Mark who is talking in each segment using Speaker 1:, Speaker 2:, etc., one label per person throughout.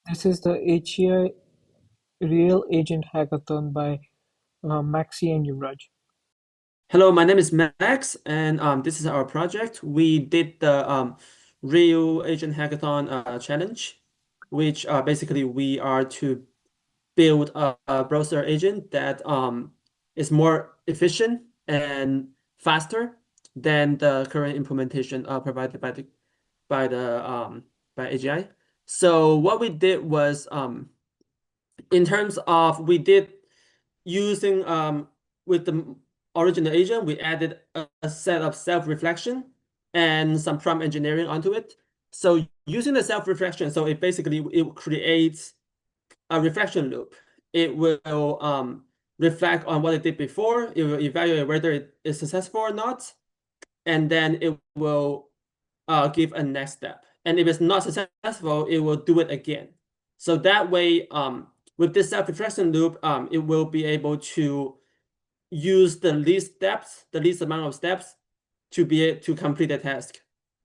Speaker 1: This is the HEI Real Agent Hackathon by Maxi and Yuvraj.
Speaker 2: Hello, my name is Max, and this is our project. We did the Real Agent Hackathon challenge, which basically we are to build a browser agent that is more efficient and faster than the current implementation provided by the by AGI. So what we did was in terms of we did using with the original agent, we added a set of self-reflection and some prompt engineering onto it. So using the self-reflection, so it basically it creates a reflection loop. It will reflect on what it did before. It will evaluate whether it is successful or not, and then it will give a next step. And if it's not successful, it will do it again. So that way, with this self-reflection loop, it will be able to use the least steps, the least amount of steps to be able to complete the task.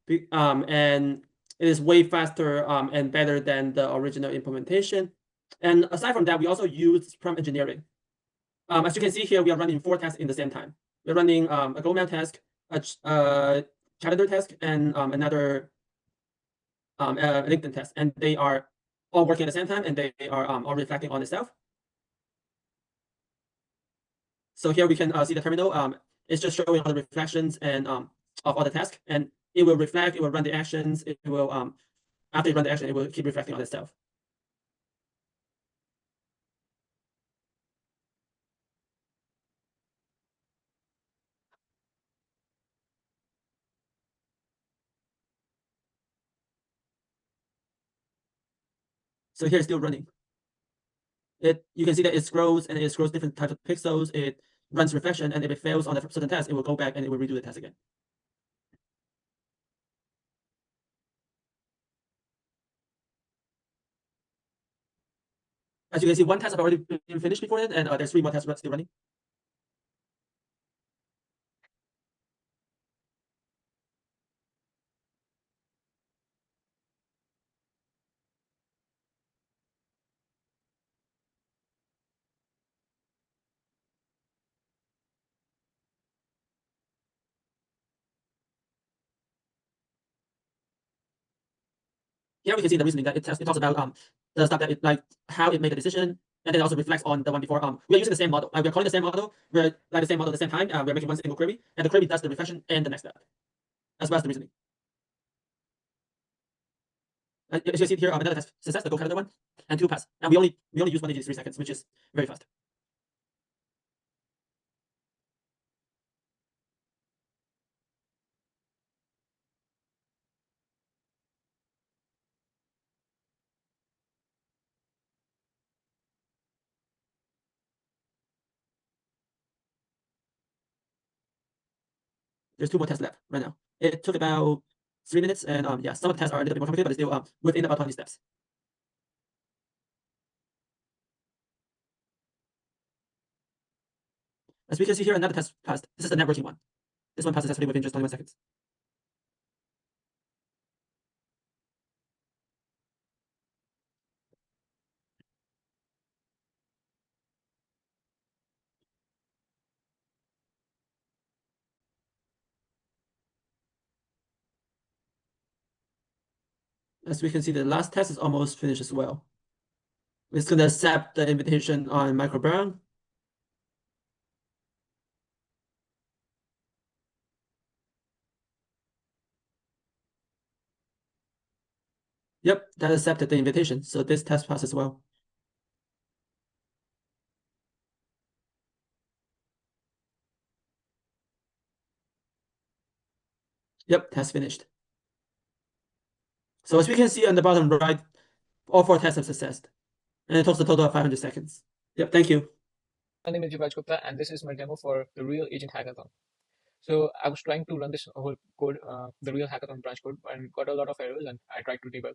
Speaker 2: And it is way faster and better than the original implementation. And aside from that, we also use prompt engineering. As you can see here, we are running 4 tasks in the same time. We're running a go mail task, a calendar task, and another LinkedIn test, and they are all working at the same time, and they are all reflecting on itself. So here we can see the terminal. It's just showing all the reflections and of all the tasks, and it will reflect. It will run the actions. It will after you run the action, it will keep reflecting on itself. So here it's still running. You can see that it scrolls and it scrolls different types of pixels. It runs reflection, and if it fails on a certain test, it will go back and it will redo the test again. As you can see, 1 test have already been finished before it, and there's 3 more tests still running. Here we can see the reasoning that it talks about the stuff that it like how it made a decision, and then it also reflects on the one before. We are using the same model. We're calling the same model. We're like the same model at the same time. We're making one single query, and the query does the reflection and the next step, as well as the reasoning. As you can see here, another test success, the go calendar one, and 2 pass. And we only use 183 seconds, which is very fast. There's 2 more tests left right now. It took about 3 minutes, and yeah, some of the tests are a little bit more complicated, but it's still within about 20 steps. As we can see here, another test passed. This is the networking one. This one passed successfully within just 21 seconds. As we can see, the last test is almost finished as well. It's gonna accept the invitation on Michael Brown. Yep, that accepted the invitation. So this test passed as well. Yep, test finished. So as we can see on the bottom right, all 4 tests have successed. And it takes a total of 500 seconds. Yep, thank you.
Speaker 1: My name is Yuvraj Gupta, and this is my demo for the Real Agent Hackathon. So I was trying to run this whole code, the Real Hackathon branch code, and got a lot of errors, and I tried to debug.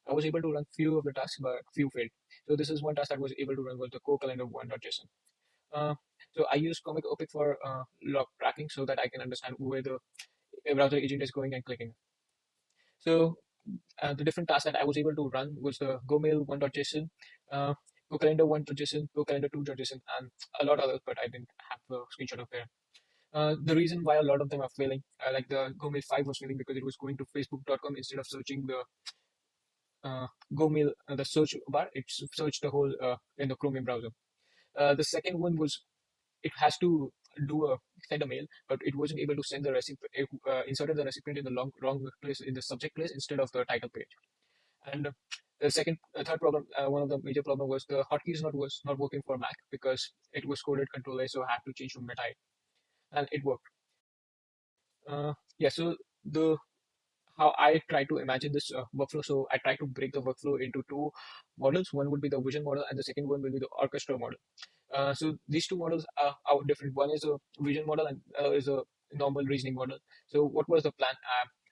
Speaker 1: I was able to run few of the tasks, but few failed. So this is one task that was able to run was the co-calendar one.json. Uh, so I use Comic Opic for log tracking so that I can understand where the browser agent is going and clicking. So the different tasks that I was able to run was the GoMail1.json, uh, GoCalendar1.json, GoCalendar2.json, and a lot others, but I didn't have the screenshot of there. The reason why a lot of them are failing, like the GoMail 5 was failing because it was going to facebook.com instead of searching the GoMail, the search bar. It searched the whole in the Chromium browser. The second one was it has to do a send a mail, but it wasn't able to send the recipient. It inserted the recipient in the wrong place in the subject place instead of the title page. And third problem, one of the major problem was the hotkeys was not working for Mac because it was coded Control A, so I had to change to Meta, and it worked. Yeah, so the how I try to imagine this workflow. So I try to break the workflow into two models. One would be the vision model, and the second one will be the orchestra model. So these two models are different. One is a vision model, and is a normal reasoning model. So what was the plan?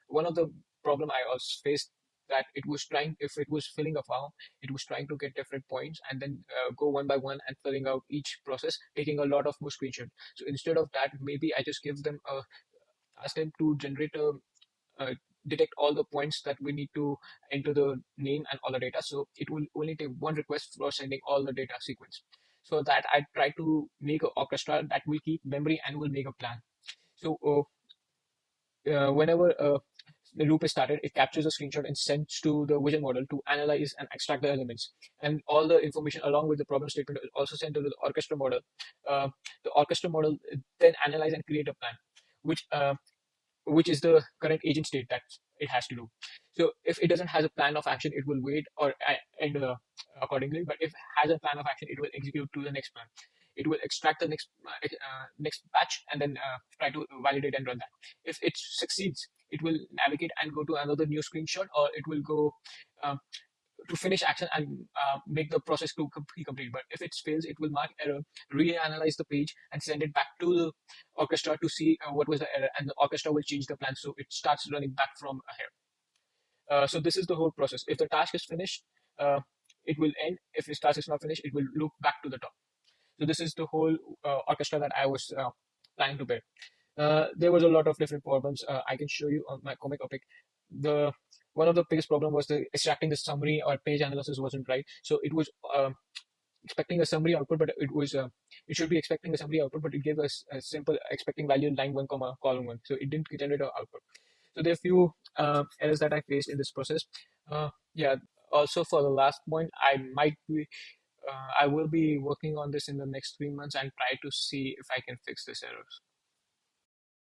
Speaker 1: One of the problem I also faced that it was trying if it was filling a form, it was trying to get different points and then go one by one and filling out each process, taking a lot of more screenshots. So instead of that, maybe I just give them a ask them to generate a uh, detect all the points that we need to enter the name and all the data. So it will only take one request for sending all the data sequence. So that I try to make an orchestra that will keep memory and will make a plan. So whenever the loop is started, it captures a screenshot and sends to the vision model to analyze and extract the elements. And all the information along with the problem statement is also sent to the orchestra model. Uh, the orchestra model then analyze and create a plan, which is the current agent state that it has to do. So if it doesn't has a plan of action, it will wait or end accordingly. But if it has a plan of action, it will execute to the next plan. It will extract the next batch and then try to validate and run that. If it succeeds, it will navigate and go to another new screenshot, or it will go uh, to finish action and make the process to be complete. But if it fails, it will mark error, reanalyze the page, and send it back to the orchestra to see what was the error, and the orchestra will change the plan so it starts running back from here. So this is the whole process. If the task is finished, uh, it will end. If this task is not finished, it will loop back to the top. So this is the whole orchestra that I was planning to build. There was a lot of different problems. I can show you on my comic topic. The one of the biggest problem was the extracting the summary or page analysis wasn't right. So it was expecting a summary output, but it should be expecting a summary output, but it gave us a simple expecting value line one comma column one. So it didn't generate an output. So there are few errors that I faced in this process. Yeah. Also, for the last point, I will be working on this in the next 3 months and try to see if I can fix this errors.